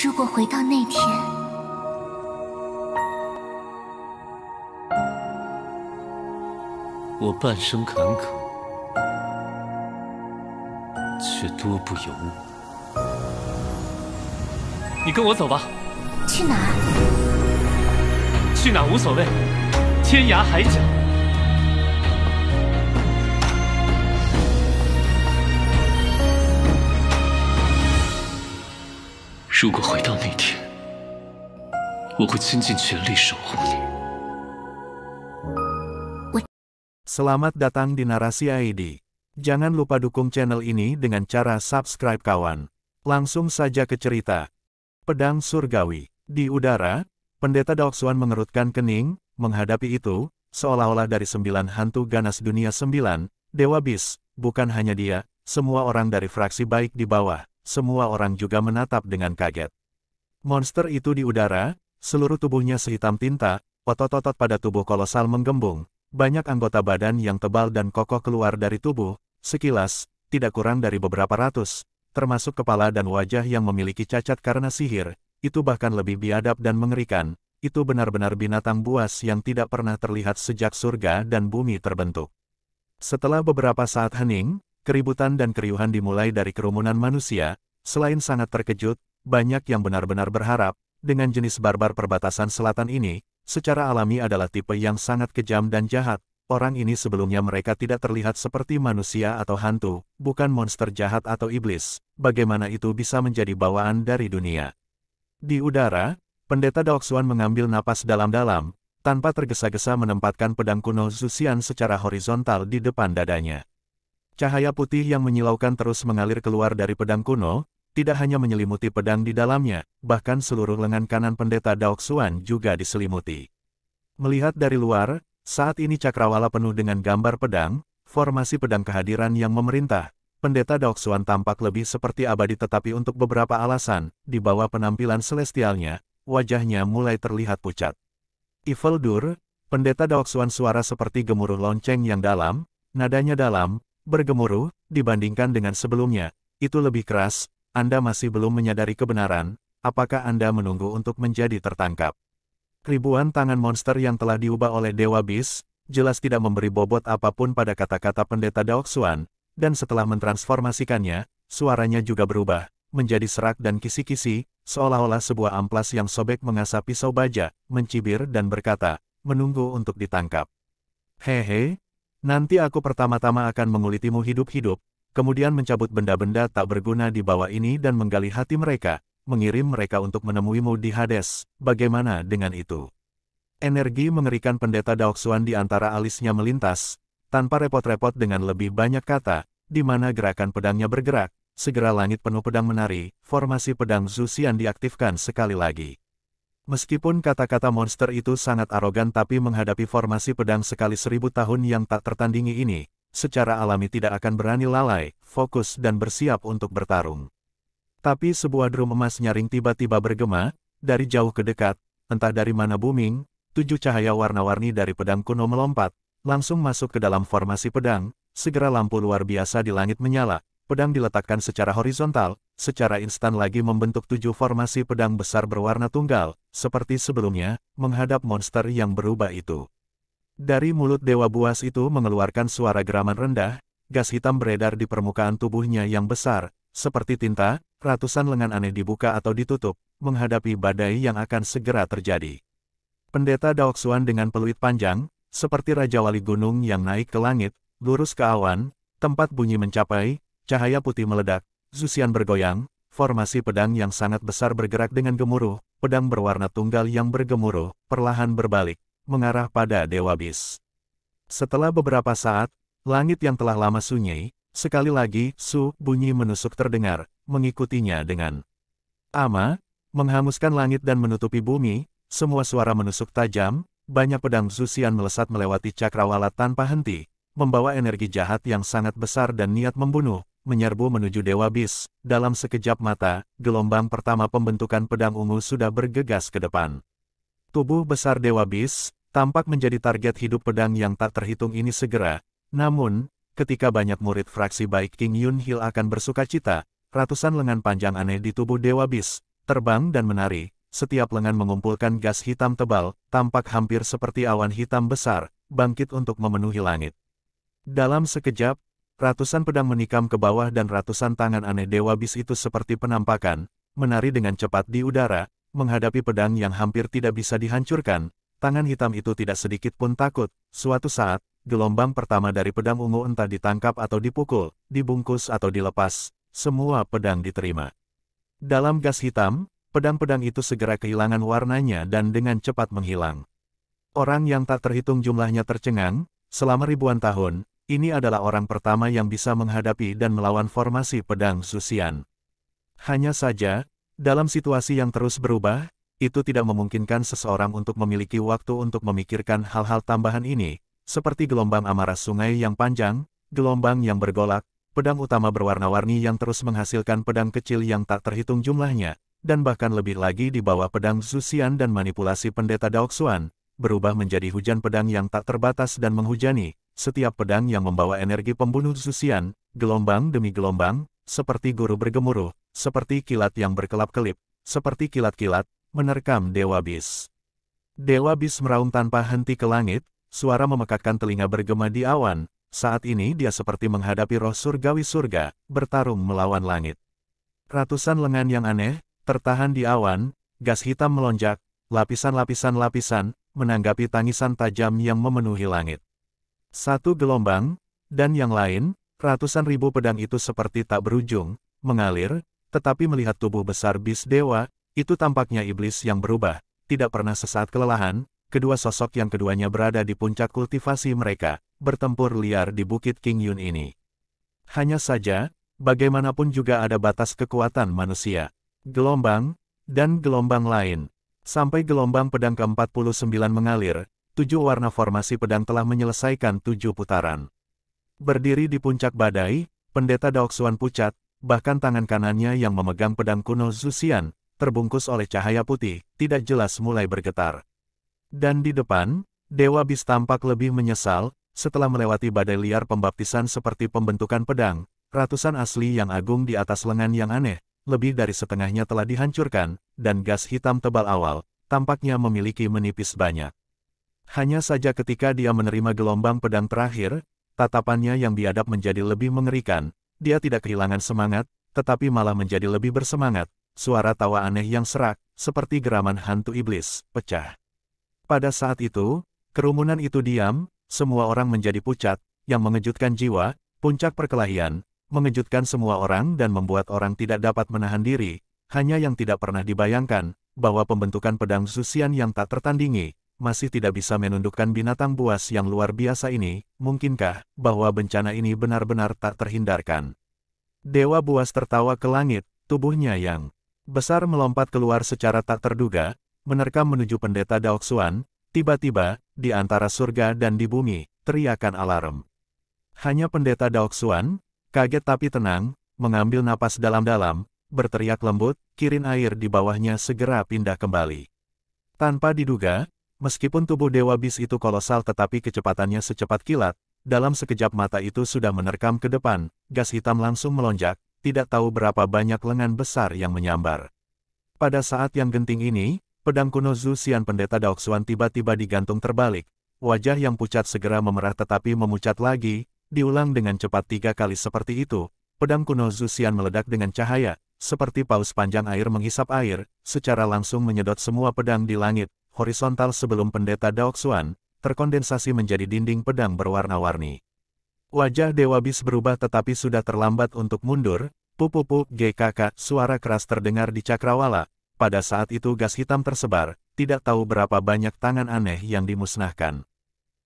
如果回到那天，我半生坎坷，却多不由我。你跟我走吧。去哪儿？去哪无所谓，天涯海角。如果回到那天，我会倾尽全力守护你。 Selamat datang di Narasi ID. Jangan lupa dukung channel ini dengan cara subscribe kawan. Langsung saja ke cerita. Pedang Surgawi. Di udara, Pendeta Daoxuan mengerutkan kening, menghadapi itu, seolah-olah dari 9 hantu ganas dunia 9, Dewa Bis, bukan hanya dia, semua orang dari fraksi baik di bawah, semua orang juga menatap dengan kaget. Monster itu di udara, seluruh tubuhnya sehitam tinta, otot-otot pada tubuh kolosal menggembung. Banyak anggota badan yang tebal dan kokoh keluar dari tubuh, sekilas, tidak kurang dari beberapa ratus, termasuk kepala dan wajah yang memiliki cacat karena sihir, itu bahkan lebih biadab dan mengerikan, itu benar-benar binatang buas yang tidak pernah terlihat sejak surga dan bumi terbentuk. Setelah beberapa saat hening, keributan dan keriuhan dimulai dari kerumunan manusia, selain sangat terkejut, banyak yang benar-benar berharap, dengan jenis barbar perbatasan selatan ini, secara alami adalah tipe yang sangat kejam dan jahat. Orang ini sebelumnya mereka tidak terlihat seperti manusia atau hantu, bukan monster jahat atau iblis. Bagaimana itu bisa menjadi bawaan dari dunia? Di udara, Pendeta Daoxuan mengambil napas dalam-dalam, tanpa tergesa-gesa menempatkan pedang kuno Zuxian secara horizontal di depan dadanya. Cahaya putih yang menyilaukan terus mengalir keluar dari pedang kuno, tidak hanya menyelimuti pedang di dalamnya, bahkan seluruh lengan kanan Pendeta Daoxuan juga diselimuti. Melihat dari luar, saat ini cakrawala penuh dengan gambar pedang, formasi pedang kehadiran yang memerintah. Pendeta Daoxuan tampak lebih seperti abadi tetapi untuk beberapa alasan, di bawah penampilan celestialnya, wajahnya mulai terlihat pucat. Evil Dur, Pendeta Daoxuan suara seperti gemuruh lonceng yang dalam, nadanya dalam, bergemuruh, dibandingkan dengan sebelumnya, itu lebih keras. Anda masih belum menyadari kebenaran, apakah Anda menunggu untuk menjadi tertangkap? Ribuan tangan monster yang telah diubah oleh Dewa Bis, jelas tidak memberi bobot apapun pada kata-kata Pendeta Daoxuan, dan setelah mentransformasikannya, suaranya juga berubah, menjadi serak dan kisi-kisi, seolah-olah sebuah amplas yang sobek mengasah pisau baja, mencibir dan berkata, menunggu untuk ditangkap. Hehe, nanti aku pertama-tama akan mengulitimu hidup-hidup, kemudian mencabut benda-benda tak berguna di bawah ini dan menggali hati mereka, mengirim mereka untuk menemuimu di Hades. Bagaimana dengan itu? Energi mengerikan Pendeta Daoxuan di antara alisnya melintas, tanpa repot-repot dengan lebih banyak kata, di mana gerakan pedangnya bergerak, segera langit penuh pedang menari, formasi pedang Zuxian diaktifkan sekali lagi. Meskipun kata-kata monster itu sangat arogan tapi menghadapi formasi pedang sekali 1000 tahun yang tak tertandingi ini, secara alami tidak akan berani lalai, fokus dan bersiap untuk bertarung. Tapi sebuah drum emas nyaring tiba-tiba bergema, dari jauh ke dekat, entah dari mana booming, 7 cahaya warna-warni dari pedang kuno melompat, langsung masuk ke dalam formasi pedang, segera lampu luar biasa di langit menyala, pedang diletakkan secara horizontal, secara instan lagi membentuk 7 formasi pedang besar berwarna tunggal, seperti sebelumnya, menghadap monster yang berubah itu. Dari mulut Dewa Buas itu mengeluarkan suara geraman rendah, gas hitam beredar di permukaan tubuhnya yang besar, seperti tinta, ratusan lengan aneh dibuka atau ditutup, menghadapi badai yang akan segera terjadi. Pendeta Daoxuan dengan peluit panjang, seperti Raja Wali Gunung yang naik ke langit, lurus ke awan, tempat bunyi mencapai, cahaya putih meledak, Zuxian bergoyang, formasi pedang yang sangat besar bergerak dengan gemuruh, pedang berwarna tunggal yang bergemuruh, perlahan berbalik, mengarah pada Dewa Bis. Setelah beberapa saat, langit yang telah lama sunyi, sekali lagi, bunyi menusuk terdengar, mengikutinya dengan ama, menghanguskan langit dan menutupi bumi, semua suara menusuk tajam, banyak pedang Zuxian melesat melewati cakrawala tanpa henti, membawa energi jahat yang sangat besar dan niat membunuh, menyerbu menuju Dewa Bis. Dalam sekejap mata, gelombang pertama pembentukan pedang ungu sudah bergegas ke depan. Tubuh besar Dewa Bis, tampak menjadi target hidup pedang yang tak terhitung ini segera. Namun, ketika banyak murid fraksi baik King Yun Hil akan bersuka cita, ratusan lengan panjang aneh di tubuh Dewa Bis, terbang dan menari, setiap lengan mengumpulkan gas hitam tebal, tampak hampir seperti awan hitam besar, bangkit untuk memenuhi langit. Dalam sekejap, ratusan pedang menikam ke bawah dan ratusan tangan aneh Dewa Bis itu seperti penampakan, menari dengan cepat di udara, menghadapi pedang yang hampir tidak bisa dihancurkan. Tangan hitam itu tidak sedikit pun takut. Suatu saat, gelombang pertama dari pedang ungu entah ditangkap atau dipukul, dibungkus atau dilepas, semua pedang diterima. Dalam gas hitam, pedang-pedang itu segera kehilangan warnanya dan dengan cepat menghilang. Orang yang tak terhitung jumlahnya tercengang, selama ribuan tahun, ini adalah orang pertama yang bisa menghadapi dan melawan formasi pedang Zuxian. Hanya saja, dalam situasi yang terus berubah, itu tidak memungkinkan seseorang untuk memiliki waktu untuk memikirkan hal-hal tambahan ini, seperti gelombang amarah sungai yang panjang, gelombang yang bergolak, pedang utama berwarna-warni yang terus menghasilkan pedang kecil yang tak terhitung jumlahnya, dan bahkan lebih lagi di bawah pedang Zuxian dan manipulasi pendeta Daoxuan, berubah menjadi hujan pedang yang tak terbatas dan menghujani, setiap pedang yang membawa energi pembunuh Zuxian, gelombang demi gelombang, seperti guru bergemuruh, seperti kilat yang berkelap-kelip, seperti kilat-kilat, menerkam Dewa Bis. Dewa Bis meraung tanpa henti ke langit, suara memekakkan telinga bergema di awan, saat ini dia seperti menghadapi roh surgawi surga, bertarung melawan langit. Ratusan lengan yang aneh, tertahan di awan, gas hitam melonjak, lapisan-lapisan-lapisan, menanggapi tangisan tajam yang memenuhi langit. Satu gelombang, dan yang lain, ratusan ribu pedang itu seperti tak berujung, mengalir, tetapi melihat tubuh besar Bis Dewa, itu tampaknya iblis yang berubah, tidak pernah sesaat kelelahan, kedua sosok yang keduanya berada di puncak kultivasi mereka, bertempur liar di Bukit King Yun ini. Hanya saja, bagaimanapun juga ada batas kekuatan manusia. Gelombang, dan gelombang lain. Sampai gelombang pedang ke-49 mengalir, 7 warna formasi pedang telah menyelesaikan 7 putaran. Berdiri di puncak badai, pendeta Daoxuan pucat, bahkan tangan kanannya yang memegang pedang kuno Zuxian, terbungkus oleh cahaya putih, tidak jelas mulai bergetar. Dan di depan, Dewa Bis tampak lebih menyesal, setelah melewati badai liar pembaptisan seperti pembentukan pedang, ratusan asli yang agung di atas lengan yang aneh, lebih dari setengahnya telah dihancurkan, dan gas hitam tebal awal, tampaknya memiliki menipis banyak. Hanya saja ketika dia menerima gelombang pedang terakhir, tatapannya yang biadab menjadi lebih mengerikan, dia tidak kehilangan semangat, tetapi malah menjadi lebih bersemangat. Suara tawa aneh yang serak, seperti geraman hantu iblis, pecah. Pada saat itu, kerumunan itu diam, semua orang menjadi pucat, yang mengejutkan jiwa, puncak perkelahian, mengejutkan semua orang dan membuat orang tidak dapat menahan diri, hanya yang tidak pernah dibayangkan, bahwa pembentukan pedang Zuxian yang tak tertandingi, masih tidak bisa menundukkan binatang buas yang luar biasa ini, mungkinkah, bahwa bencana ini benar-benar tak terhindarkan. Dewa buas tertawa ke langit, tubuhnya yang besar melompat keluar secara tak terduga, menerkam menuju pendeta Daoxuan, tiba-tiba, di antara surga dan di bumi, teriakan alarm. Hanya pendeta Daoxuan, kaget tapi tenang, mengambil napas dalam-dalam, berteriak lembut, kirin air di bawahnya segera pindah kembali. Tanpa diduga, meskipun tubuh Dewa Bis itu kolosal tetapi kecepatannya secepat kilat, dalam sekejap mata itu sudah menerkam ke depan, gas hitam langsung melonjak, tidak tahu berapa banyak lengan besar yang menyambar. Pada saat yang genting ini, pedang kuno Zuxian pendeta Daoxuan tiba-tiba digantung terbalik, wajah yang pucat segera memerah tetapi memucat lagi, diulang dengan cepat 3 kali seperti itu, pedang kuno Zuxian meledak dengan cahaya, seperti paus panjang air menghisap air, secara langsung menyedot semua pedang di langit, horizontal sebelum pendeta Daoxuan, terkondensasi menjadi dinding pedang berwarna-warni. Wajah Dewa Bis berubah tetapi sudah terlambat untuk mundur, pupupuk GKK, suara keras terdengar di cakrawala, pada saat itu gas hitam tersebar, tidak tahu berapa banyak tangan aneh yang dimusnahkan.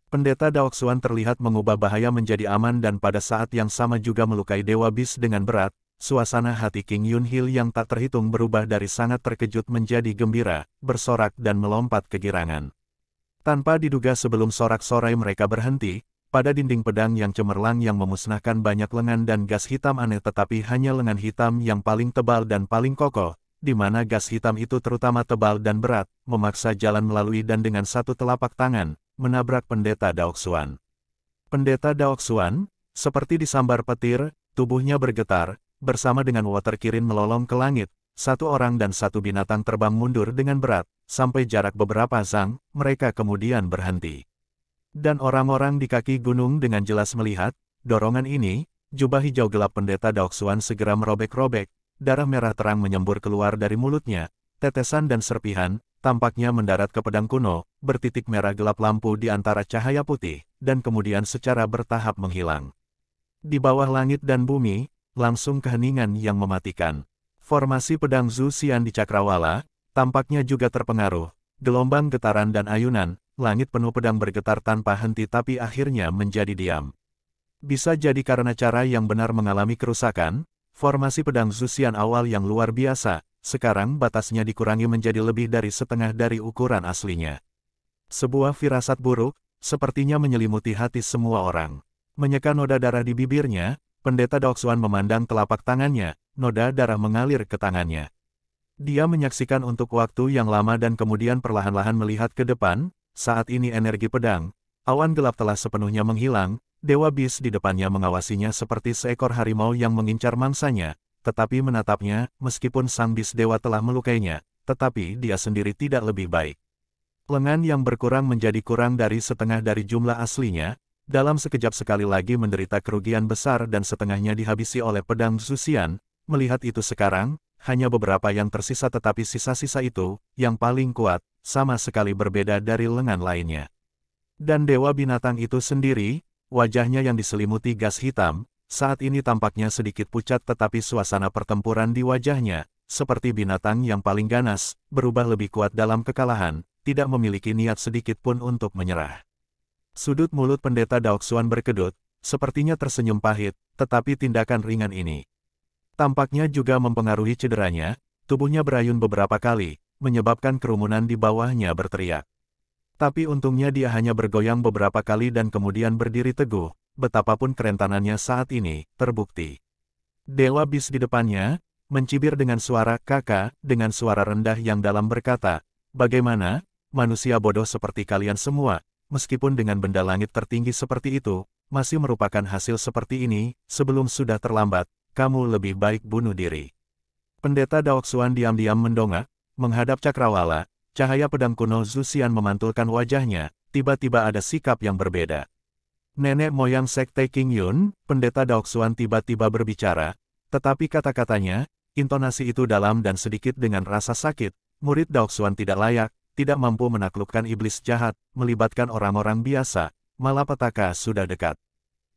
Pendeta Daoxuan terlihat mengubah bahaya menjadi aman dan pada saat yang sama juga melukai Dewa Bis dengan berat, suasana hati King Yunhil yang tak terhitung berubah dari sangat terkejut menjadi gembira, bersorak dan melompat kegirangan. Tanpa diduga sebelum sorak-sorai mereka berhenti, pada dinding pedang yang cemerlang yang memusnahkan banyak lengan dan gas hitam aneh tetapi hanya lengan hitam yang paling tebal dan paling kokoh, di mana gas hitam itu terutama tebal dan berat, memaksa jalan melalui dan dengan satu telapak tangan, menabrak pendeta Daoxuan. Pendeta Daoxuan, seperti disambar petir, tubuhnya bergetar, bersama dengan water kirin melolong ke langit, satu orang dan satu binatang terbang mundur dengan berat, sampai jarak beberapa zang, mereka kemudian berhenti. Dan orang-orang di kaki gunung dengan jelas melihat, dorongan ini, jubah hijau gelap pendeta Daoxuan segera merobek-robek, darah merah terang menyembur keluar dari mulutnya, tetesan dan serpihan, tampaknya mendarat ke pedang kuno, bertitik merah gelap lampu di antara cahaya putih, dan kemudian secara bertahap menghilang. Di bawah langit dan bumi, langsung keheningan yang mematikan. Formasi pedang Zhu Xian di cakrawala, tampaknya juga terpengaruh, gelombang getaran dan ayunan, langit penuh pedang bergetar tanpa henti tapi akhirnya menjadi diam. Bisa jadi karena cara yang benar mengalami kerusakan, formasi pedang Zhu Xian awal yang luar biasa, sekarang batasnya dikurangi menjadi lebih dari setengah dari ukuran aslinya. Sebuah firasat buruk, sepertinya menyelimuti hati semua orang. Menyeka noda darah di bibirnya, pendeta Daoxuan memandang telapak tangannya, noda darah mengalir ke tangannya. Dia menyaksikan untuk waktu yang lama dan kemudian perlahan-lahan melihat ke depan, saat ini energi pedang, awan gelap telah sepenuhnya menghilang, Dewa Bis di depannya mengawasinya seperti seekor harimau yang mengincar mangsanya, tetapi menatapnya, meskipun sang bis dewa telah melukainya, tetapi dia sendiri tidak lebih baik. Lengan yang berkurang menjadi kurang dari setengah dari jumlah aslinya, dalam sekejap sekali lagi menderita kerugian besar dan setengahnya dihabisi oleh pedang Zhu Xian. Melihat itu sekarang, hanya beberapa yang tersisa tetapi sisa-sisa itu, yang paling kuat, sama sekali berbeda dari lengan lainnya. Dan dewa binatang itu sendiri, wajahnya yang diselimuti gas hitam, saat ini tampaknya sedikit pucat tetapi suasana pertempuran di wajahnya, seperti binatang yang paling ganas, berubah lebih kuat dalam kekalahan, tidak memiliki niat sedikit pun untuk menyerah. Sudut mulut pendeta Daoxuan berkedut, sepertinya tersenyum pahit, tetapi tindakan ringan ini tampaknya juga mempengaruhi cederanya, tubuhnya berayun beberapa kali, menyebabkan kerumunan di bawahnya berteriak. Tapi untungnya dia hanya bergoyang beberapa kali dan kemudian berdiri teguh, betapapun kerentanannya saat ini, terbukti. Dewa Bis di depannya, mencibir dengan suara kakak, dengan suara rendah yang dalam berkata, "Bagaimana, manusia bodoh seperti kalian semua, meskipun dengan benda langit tertinggi seperti itu, masih merupakan hasil seperti ini, sebelum sudah terlambat, kamu lebih baik bunuh diri." Pendeta Daoxuan diam-diam mendongak, menghadap cakrawala, cahaya pedang kuno Zhu Xian memantulkan wajahnya, tiba-tiba ada sikap yang berbeda. Nenek moyang sekte King Yun, pendeta Daoxuan tiba-tiba berbicara, tetapi kata-katanya, intonasi itu dalam dan sedikit dengan rasa sakit, murid Daoxuan tidak layak, tidak mampu menaklukkan iblis jahat, melibatkan orang-orang biasa, malapetaka sudah dekat.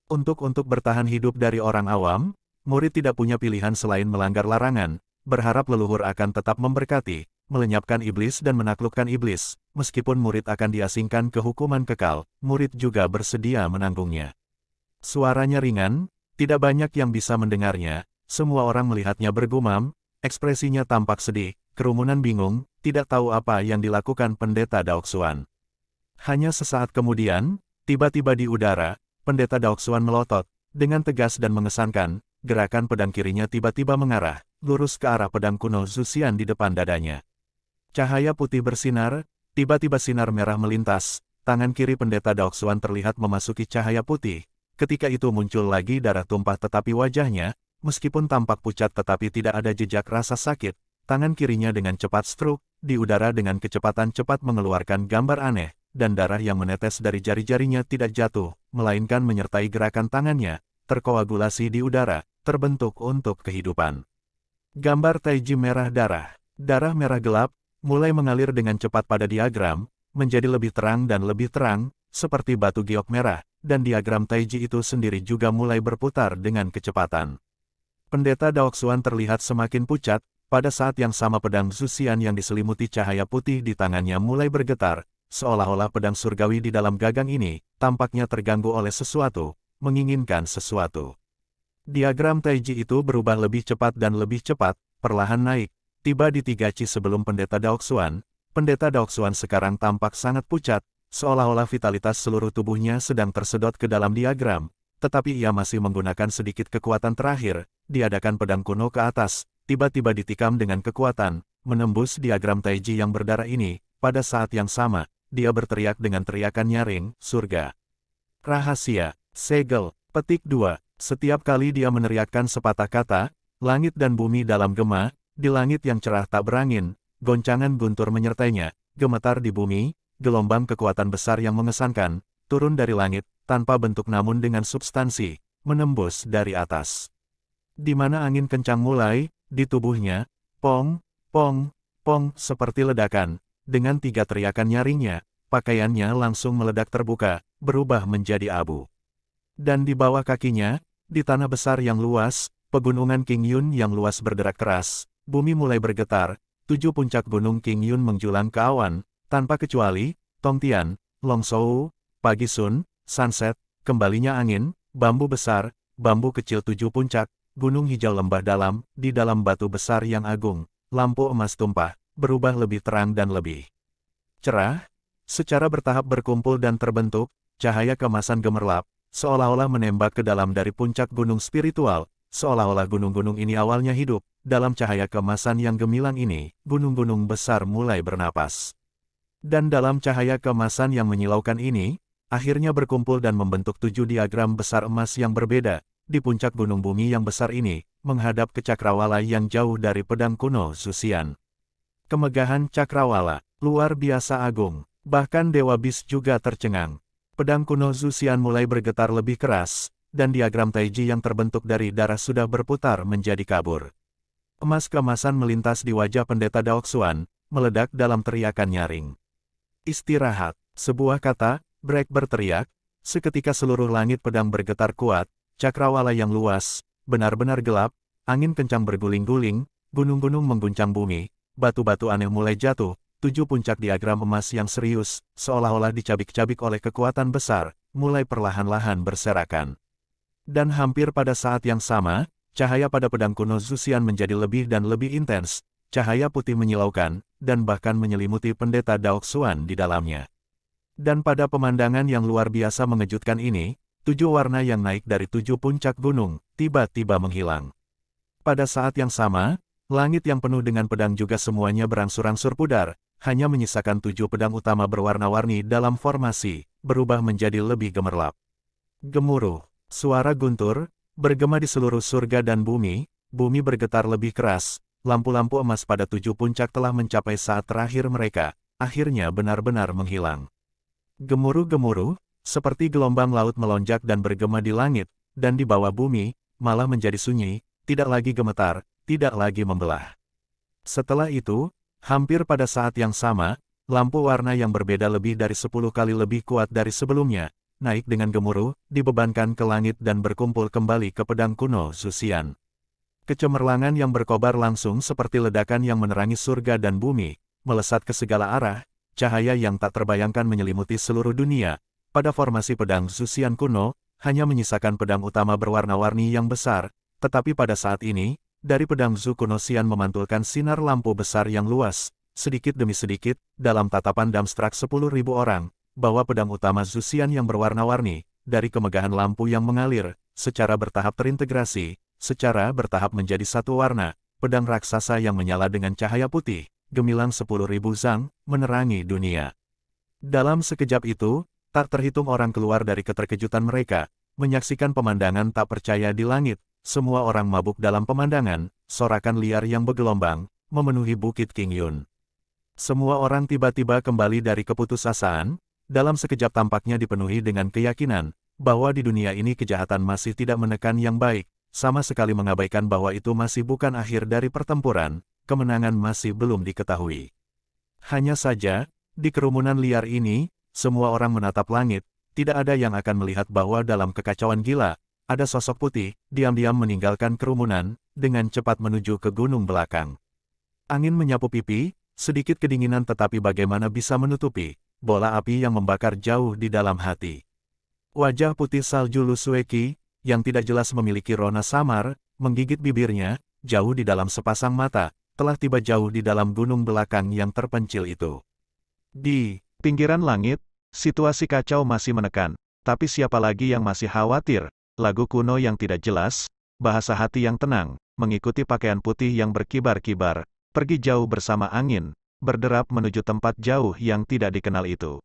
Untuk bertahan hidup dari orang awam, murid tidak punya pilihan selain melanggar larangan, berharap leluhur akan tetap memberkati, melenyapkan iblis dan menaklukkan iblis, meskipun murid akan diasingkan ke hukuman kekal, murid juga bersedia menanggungnya. Suaranya ringan, tidak banyak yang bisa mendengarnya, semua orang melihatnya bergumam, ekspresinya tampak sedih, kerumunan bingung, tidak tahu apa yang dilakukan pendeta Daoxuan. Hanya sesaat kemudian, tiba-tiba di udara, pendeta Daoxuan melotot, dengan tegas dan mengesankan, gerakan pedang kirinya tiba-tiba mengarah, lurus ke arah pedang kuno Zhu Xian di depan dadanya. Cahaya putih bersinar, tiba-tiba sinar merah melintas, tangan kiri pendeta Daoxuan terlihat memasuki cahaya putih, ketika itu muncul lagi darah tumpah tetapi wajahnya, meskipun tampak pucat tetapi tidak ada jejak rasa sakit, tangan kirinya dengan cepat struk, di udara dengan kecepatan cepat mengeluarkan gambar aneh, dan darah yang menetes dari jari-jarinya tidak jatuh, melainkan menyertai gerakan tangannya, terkoagulasi di udara, terbentuk untuk kehidupan. Gambar taiji merah darah. Darah merah gelap, mulai mengalir dengan cepat pada diagram, menjadi lebih terang dan lebih terang, seperti batu giok merah, dan diagram taiji itu sendiri juga mulai berputar dengan kecepatan. Pendeta Daoxuan terlihat semakin pucat, pada saat yang sama pedang Zhu Xian yang diselimuti cahaya putih di tangannya mulai bergetar, seolah-olah pedang surgawi di dalam gagang ini, tampaknya terganggu oleh sesuatu, menginginkan sesuatu. Diagram taiji itu berubah lebih cepat dan lebih cepat, perlahan naik, tiba di 3 Qi sebelum pendeta Daoxuan. Pendeta Daoxuan sekarang tampak sangat pucat, seolah-olah vitalitas seluruh tubuhnya sedang tersedot ke dalam diagram, tetapi ia masih menggunakan sedikit kekuatan terakhir, diadakan pedang kuno ke atas, tiba-tiba ditikam dengan kekuatan, menembus diagram taiji yang berdarah ini, pada saat yang sama, dia berteriak dengan teriakan nyaring, surga. Rahasia, segel, petik 2. Setiap kali dia meneriakkan sepatah kata, langit dan bumi dalam gema, di langit yang cerah tak berangin, goncangan guntur menyertainya, gemetar di bumi, gelombang kekuatan besar yang mengesankan, turun dari langit, tanpa bentuk namun dengan substansi, menembus dari atas. Di mana angin kencang mulai, di tubuhnya, pong, pong, pong, seperti ledakan, dengan 3 teriakan nyaringnya, pakaiannya langsung meledak terbuka, berubah menjadi abu. Dan di bawah kakinya, di tanah besar yang luas, pegunungan Qingyun yang luas berderak keras, bumi mulai bergetar, 7 puncak gunung Qingyun menjulang ke awan, tanpa kecuali, Tongtian, Longzhou, Pagisun, Sunset, kembalinya angin, bambu besar, bambu kecil 7 puncak, gunung hijau lembah dalam, di dalam batu besar yang agung, lampu emas tumpah, berubah lebih terang dan lebih cerah, secara bertahap berkumpul dan terbentuk, cahaya keemasan gemerlap, seolah-olah menembak ke dalam dari puncak gunung spiritual, seolah-olah gunung-gunung ini awalnya hidup, dalam cahaya keemasan yang gemilang ini, gunung-gunung besar mulai bernapas. Dan dalam cahaya keemasan yang menyilaukan ini, akhirnya berkumpul dan membentuk 7 diagram besar emas yang berbeda, di puncak gunung bumi yang besar ini, menghadap ke cakrawala yang jauh dari pedang kuno Zuxian. Kemegahan cakrawala, luar biasa agung, bahkan Dewa Bis juga tercengang. Pedang kuno Zuxian mulai bergetar lebih keras, dan diagram Taiji yang terbentuk dari darah sudah berputar menjadi kabur. Emas keemasan melintas di wajah pendeta Daoxuan, meledak dalam teriakan nyaring. Istirahat, sebuah kata, Break berteriak, seketika seluruh langit pedang bergetar kuat, cakrawala yang luas, benar-benar gelap, angin kencang berguling-guling, gunung-gunung mengguncang bumi, batu-batu aneh mulai jatuh, 7 puncak diagram emas yang serius, seolah-olah dicabik-cabik oleh kekuatan besar, mulai perlahan-lahan berserakan. Dan hampir pada saat yang sama, cahaya pada pedang kuno Zuxian menjadi lebih dan lebih intens, cahaya putih menyilaukan, dan bahkan menyelimuti pendeta Daoxuan di dalamnya. Dan pada pemandangan yang luar biasa mengejutkan ini, 7 warna yang naik dari 7 puncak gunung, tiba-tiba menghilang. Pada saat yang sama, langit yang penuh dengan pedang juga semuanya berangsur-angsur pudar, hanya menyisakan 7 pedang utama berwarna-warni dalam formasi, berubah menjadi lebih gemerlap. Gemuruh, suara guntur, bergema di seluruh surga dan bumi, bumi bergetar lebih keras, lampu-lampu emas pada 7 puncak telah mencapai saat terakhir mereka, akhirnya benar-benar menghilang. Gemuruh-gemuruh, seperti gelombang laut melonjak dan bergema di langit, dan di bawah bumi, malah menjadi sunyi, tidak lagi gemetar, tidak lagi membelah. Setelah itu, hampir pada saat yang sama, lampu warna yang berbeda lebih dari 10 kali lebih kuat dari sebelumnya, naik dengan gemuruh, dibebankan ke langit dan berkumpul kembali ke pedang kuno Zuxian. Kecemerlangan yang berkobar langsung seperti ledakan yang menerangi surga dan bumi, melesat ke segala arah, cahaya yang tak terbayangkan menyelimuti seluruh dunia. Pada formasi pedang Zuxian kuno, hanya menyisakan pedang utama berwarna-warni yang besar, tetapi pada saat ini, dari pedang Zu kuno Xian memantulkan sinar lampu besar yang luas, sedikit demi sedikit, dalam tatapan Damstrak 10.000 orang, bahwa pedang utama Zuxian yang berwarna-warni, dari kemegahan lampu yang mengalir, secara bertahap terintegrasi, secara bertahap menjadi satu warna, pedang raksasa yang menyala dengan cahaya putih, gemilang 10.000 zang, menerangi dunia. Dalam sekejap itu, tak terhitung orang keluar dari keterkejutan mereka, menyaksikan pemandangan tak percaya di langit. Semua orang mabuk dalam pemandangan, sorakan liar yang bergelombang, memenuhi Bukit Qingyun. Semua orang tiba-tiba kembali dari keputusasaan, dalam sekejap tampaknya dipenuhi dengan keyakinan, bahwa di dunia ini kejahatan masih tidak menekan yang baik, sama sekali mengabaikan bahwa itu masih bukan akhir dari pertempuran, kemenangan masih belum diketahui. Hanya saja, di kerumunan liar ini, semua orang menatap langit, tidak ada yang akan melihat bahwa dalam kekacauan gila, ada sosok putih, diam-diam meninggalkan kerumunan, dengan cepat menuju ke gunung belakang. Angin menyapu pipi, sedikit kedinginan tetapi bagaimana bisa menutupi bola api yang membakar jauh di dalam hati. Wajah putih salju Lu Sueki, yang tidak jelas memiliki rona samar, menggigit bibirnya, jauh di dalam sepasang mata, telah tiba jauh di dalam gunung belakang yang terpencil itu. Di pinggiran langit, situasi kacau masih menekan, tapi siapa lagi yang masih khawatir? Lagu kuno yang tidak jelas, bahasa hati yang tenang, mengikuti pakaian putih yang berkibar-kibar, pergi jauh bersama angin, berderap menuju tempat jauh yang tidak dikenal itu.